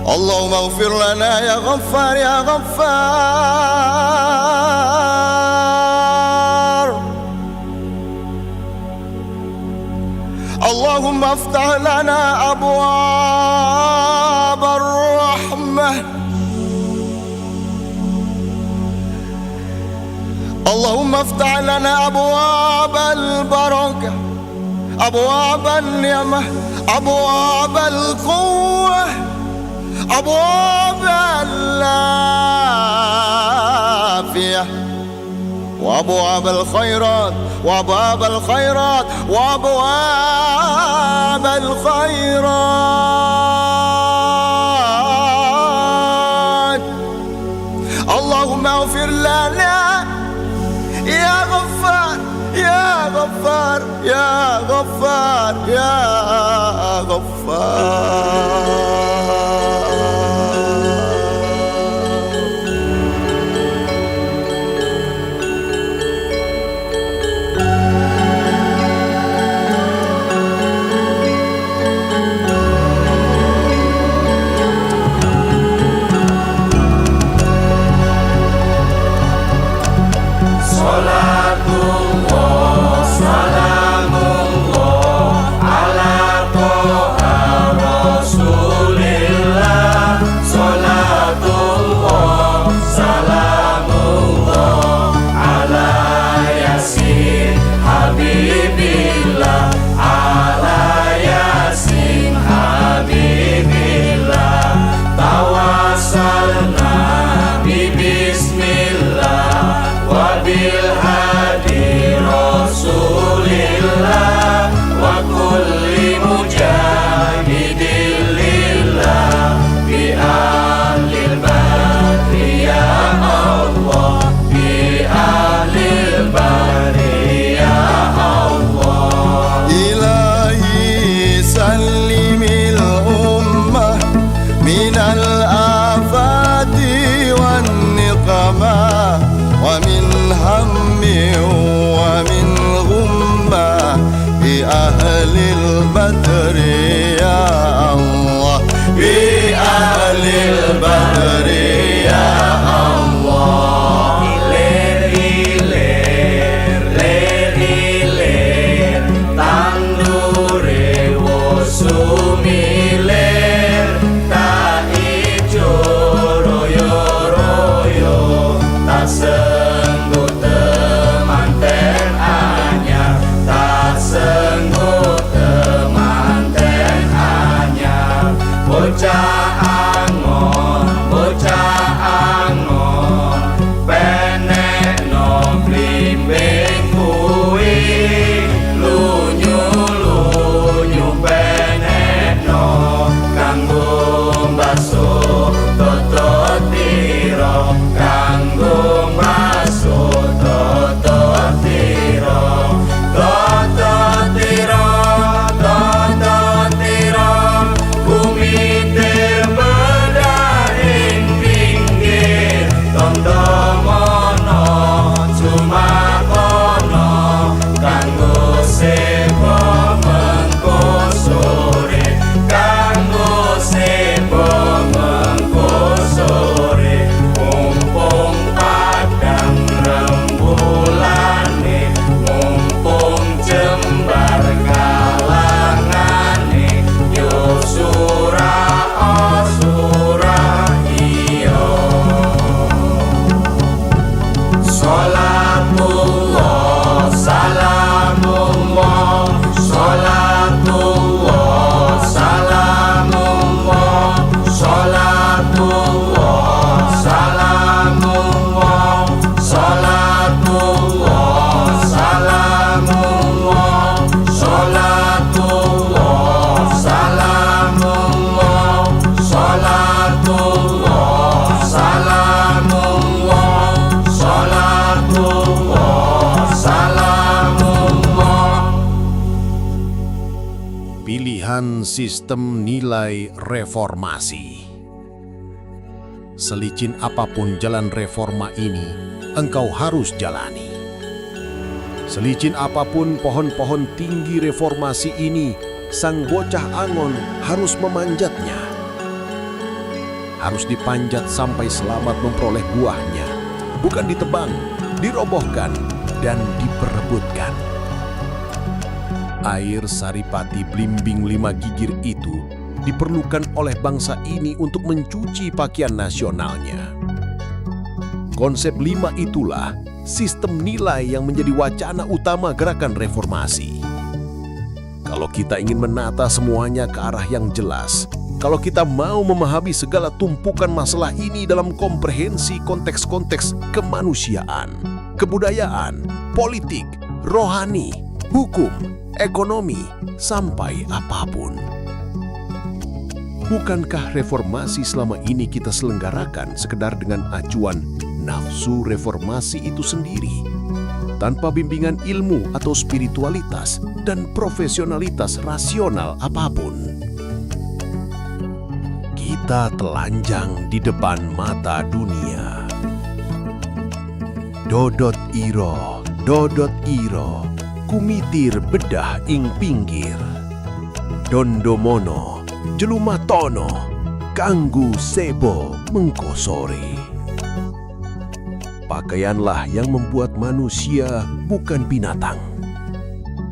اللهم اغفر لنا يا غفار يا غفار. اللهم افتح لنا أبواب الرحمة. اللهم افتح لنا أبواب البركة، أبواب النعمة، أبواب القوة، أبواب العافية، وأبواب الخيرات، وأبواب الخيرات، وأبواب الخيرات. اللهم اغفر لنا يا غفار يا غفار يا غفار يا غفار. ومن هم ومن غمة بأهل البدر يا الله، بأهل البدر يا الله. Ilir ilir lir ilir tandure wosumilir tak ijo royo royo tak sengguh temanten anyar, tak sengguh temanten anyar. Bocah angon, bocah angon, penek no blimbing kuwi, lunyu lunyu penek no kanggo mbasuh totot tiro, kanggo mbasuh totot tiro, totot tiro, totot tiro. Kumitir bedaring pinggir, tondo mono sumakono, kanggo sebo mengko sore, kanggo sebo mengko sore. Mumpung padang rembulane, mumpung jembar kalangane, yo surah surah iyo. Salatullah salamullah, salatullah salamullah, salatullah salamullah, salatullah salamullah, salatullah salamullah, salatullah salamullah, salatullah salamullah. Pilihan sistem nilai reformasi. Selicin apapun jalan reforma ini, engkau harus jalani. Selicin apapun pohon-pohon tinggi reformasi ini, sang bocah angon harus memanjatnya. harus dipanjat sampai selamat memperoleh buahnya, bukan ditebang, dirobohkan, dan diperebutkan. Air Saripati Blimbing 5 gigir itu diperlukan oleh bangsa ini untuk mencuci pakaian nasionalnya. Konsep 5 itulah sistem nilai yang menjadi wacana utama gerakan reformasi. Kalau kita ingin menata semuanya ke arah yang jelas, kalau kita mau memahami segala tumpukan masalah ini dalam komprehensi konteks-konteks kemanusiaan, kebudayaan, politik, rohani, hukum, ekonomi, sampai apapun. Bukankah reformasi selama ini kita selenggarakan sekedar dengan acuan nafsu reformasi itu sendiri, tanpa bimbingan ilmu atau spiritualitas dan profesionalitas rasional apapun? Kita telanjang di depan mata dunia. Dodot iro, kumitir bedah ing pinggir. Dondomono, jelumatono, kanggu sebo mengkosore. Pakaianlah yang membuat manusia bukan binatang.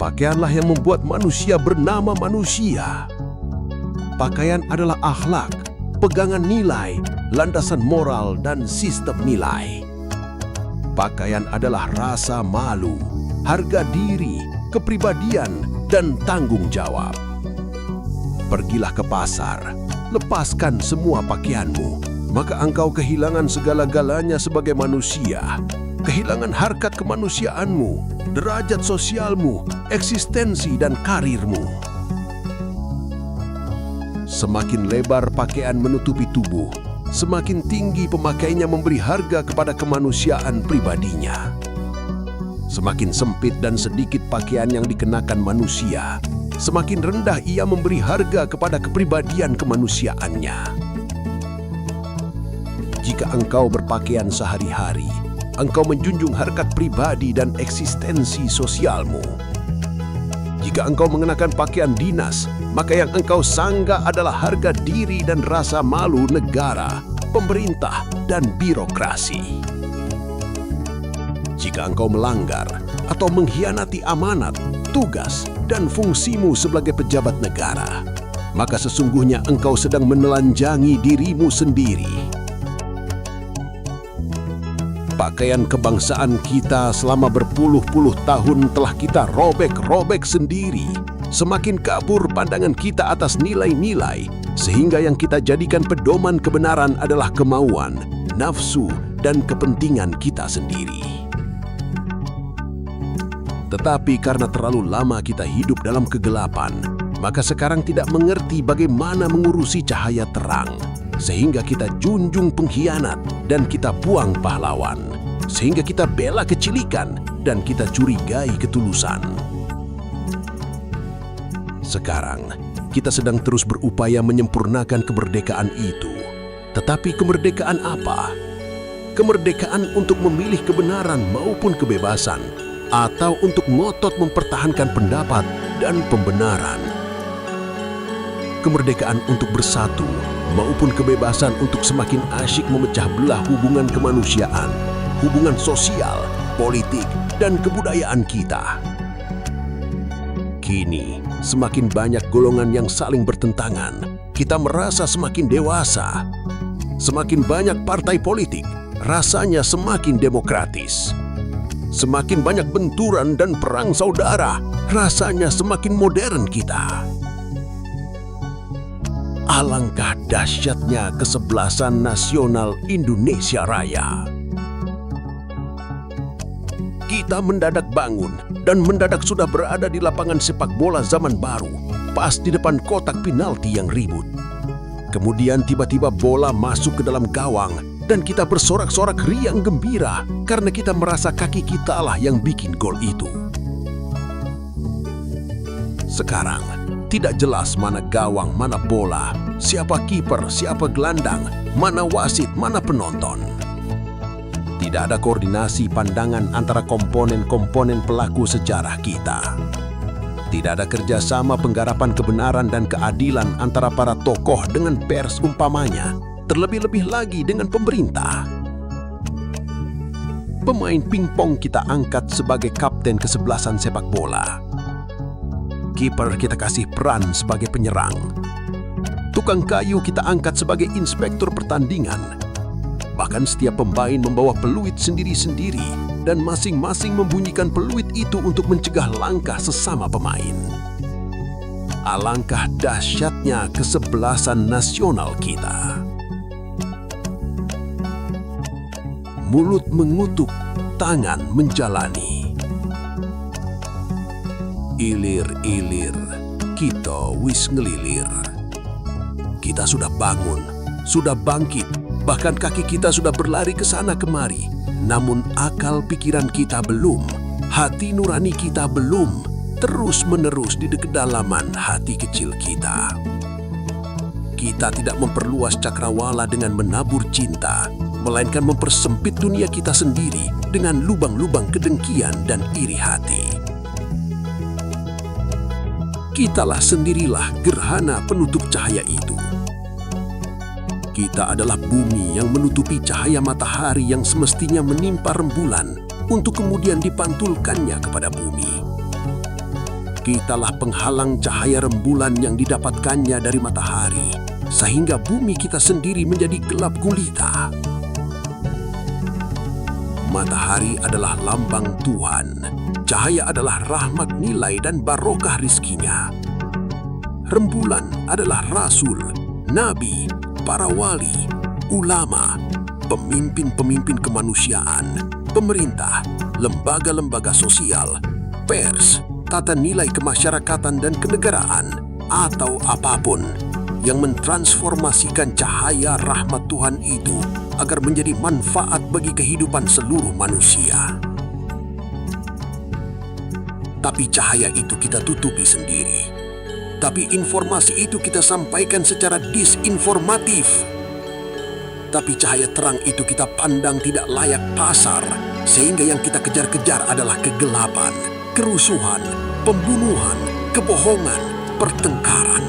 Pakaianlah yang membuat manusia bernama manusia. Pakaian adalah akhlak, pegangan nilai, landasan moral dan sistem nilai. Pakaian adalah rasa malu, harga diri, kepribadian, dan tanggung jawab. Pergilah ke pasar, lepaskan semua pakaianmu, maka engkau kehilangan segala-galanya sebagai manusia, kehilangan harkat kemanusiaanmu, derajat sosialmu, eksistensi dan karirmu. Semakin lebar pakaian menutupi tubuh, semakin tinggi pemakainya memberi harga kepada kemanusiaan pribadinya. Semakin sempit dan sedikit pakaian yang dikenakan manusia, semakin rendah ia memberi harga kepada kepribadian kemanusiaannya. Jika engkau berpakaian sehari-hari, engkau menjunjung harkat pribadi dan eksistensi sosialmu. Jika engkau mengenakan pakaian dinas, maka yang engkau sanggah adalah harga diri dan rasa malu negara, pemerintah, dan birokrasi. Jika engkau melanggar atau mengkhianati amanat, tugas, dan fungsimu sebagai pejabat negara, maka sesungguhnya engkau sedang menelanjangi dirimu sendiri. Pakaian kebangsaan kita selama berpuluh-puluh tahun telah kita robek-robek sendiri. Semakin kabur pandangan kita atas nilai-nilai, sehingga yang kita jadikan pedoman kebenaran adalah kemauan, nafsu, dan kepentingan kita sendiri. Tetapi karena terlalu lama kita hidup dalam kegelapan, maka sekarang tidak mengerti bagaimana mengurusi cahaya terang, sehingga kita junjung pengkhianat dan kita buang pahlawan, sehingga kita bela kecilikan dan kita curigai ketulusan. Sekarang, kita sedang terus berupaya menyempurnakan kemerdekaan itu. Tetapi kemerdekaan apa? Kemerdekaan untuk memilih kebenaran maupun kebebasan, atau untuk ngotot mempertahankan pendapat dan pembenaran. Kemerdekaan untuk bersatu, maupun kebebasan untuk semakin asyik memecah belah hubungan kemanusiaan, hubungan sosial, politik, dan kebudayaan kita. Kini, semakin banyak golongan yang saling bertentangan. Kita merasa semakin dewasa. Semakin banyak partai politik, rasanya semakin demokratis. Semakin banyak benturan dan perang saudara, rasanya semakin modern kita. Alangkah dahsyatnya kesebelasan nasional Indonesia Raya. Kita mendadak bangun dan mendadak sudah berada di lapangan sepak bola zaman baru, pas di depan kotak penalti yang ribut. Kemudian tiba-tiba bola masuk ke dalam gawang dan kita bersorak-sorak riang gembira karena kita merasa kaki kita lah yang bikin gol itu. Sekarang, tidak jelas mana gawang, mana bola, siapa kiper, siapa gelandang, mana wasit, mana penonton. Tidak ada koordinasi pandangan antara komponen-komponen pelaku sejarah kita. Tidak ada kerjasama penggarapan kebenaran dan keadilan antara para tokoh dengan pers umpamanya, terlebih-lebih lagi dengan pemerintah. Pemain pingpong kita angkat sebagai kapten kesebelasan sepak bola. Kiper kita kasih peran sebagai penyerang. Tukang kayu kita angkat sebagai inspektur pertandingan. Bahkan setiap pemain membawa peluit sendiri-sendiri dan masing-masing membunyikan peluit itu untuk mencegah langkah sesama pemain. Alangkah dahsyatnya kesebelasan nasional kita. Mulut mengutuk, tangan menjalani. Ilir-ilir, kita wis ngelilir. Kita sudah bangun, sudah bangkit, bahkan kaki kita sudah berlari ke sana kemari. Namun akal pikiran kita belum, hati nurani kita belum, terus-menerus di kedalaman hati kecil kita. Kita tidak memperluas cakrawala dengan menabur cinta, melainkan mempersempit dunia kita sendiri dengan lubang-lubang kedengkian dan iri hati. Kitalah sendirilah gerhana penutup cahaya itu. Kita adalah bumi yang menutupi cahaya matahari yang semestinya menimpa rembulan untuk kemudian dipantulkannya kepada bumi. Kitalah penghalang cahaya rembulan yang didapatkannya dari matahari, sehingga bumi kita sendiri menjadi gelap gulita. Matahari adalah lambang Tuhan, cahaya adalah rahmat nilai dan barokah rizkinya. Rembulan adalah rasul, nabi, para wali, ulama, pemimpin-pemimpin kemanusiaan, pemerintah, lembaga-lembaga sosial, pers, tata nilai kemasyarakatan dan kenegaraan, atau apapun yang mentransformasikan cahaya rahmat Tuhan itu agar menjadi manfaat bagi kehidupan seluruh manusia. Tapi cahaya itu kita tutupi sendiri. Tapi informasi itu kita sampaikan secara disinformatif. Tapi cahaya terang itu kita pandang tidak layak pasar, sehingga yang kita kejar-kejar adalah kegelapan, kerusuhan, pembunuhan, kebohongan, pertengkaran.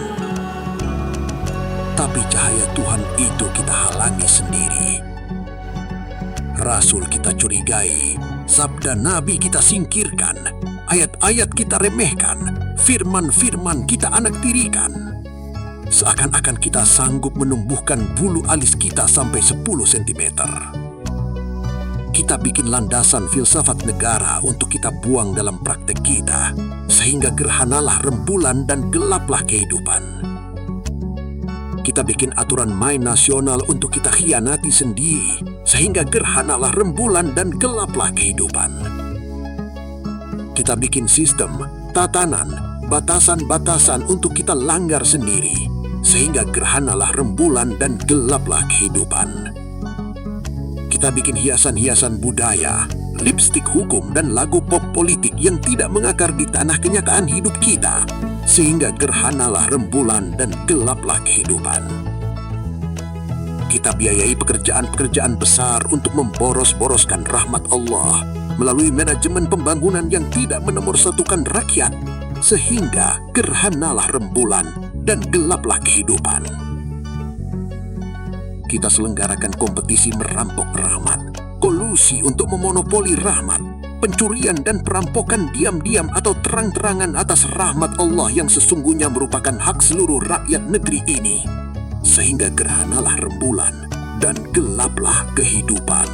Tapi cahaya Tuhan itu kita halangi sendiri. Rasul kita curigai, sabda Nabi kita singkirkan, ayat-ayat kita remehkan, firman-firman kita anak tirikan. Seakan-akan kita sanggup menumbuhkan bulu alis kita sampai 10 cm. Kita bikin landasan filsafat negara untuk kita buang dalam praktek kita, sehingga gerhanalah rembulan dan gelaplah kehidupan. Kita bikin aturan main nasional untuk kita khianati sendiri, sehingga gerhanalah rembulan dan gelaplah kehidupan. Kita bikin sistem, tatanan, batasan-batasan untuk kita langgar sendiri, sehingga gerhanalah rembulan dan gelaplah kehidupan. Kita bikin hiasan-hiasan budaya, lipstik hukum dan lagu pop politik yang tidak mengakar di tanah kenyataan hidup kita, sehingga gerhanalah rembulan dan gelaplah kehidupan. Kita biayai pekerjaan-pekerjaan besar untuk memboros-boroskan rahmat Allah melalui manajemen pembangunan yang tidak menomorsatukan rakyat, sehingga gerhanalah rembulan dan gelaplah kehidupan. Kita selenggarakan kompetisi merampok rahmat, kolusi untuk memonopoli rahmat, pencurian dan perampokan diam-diam atau terang-terangan atas rahmat Allah yang sesungguhnya merupakan hak seluruh rakyat negeri ini, sehingga gerhanalah rembulan dan gelaplah kehidupan.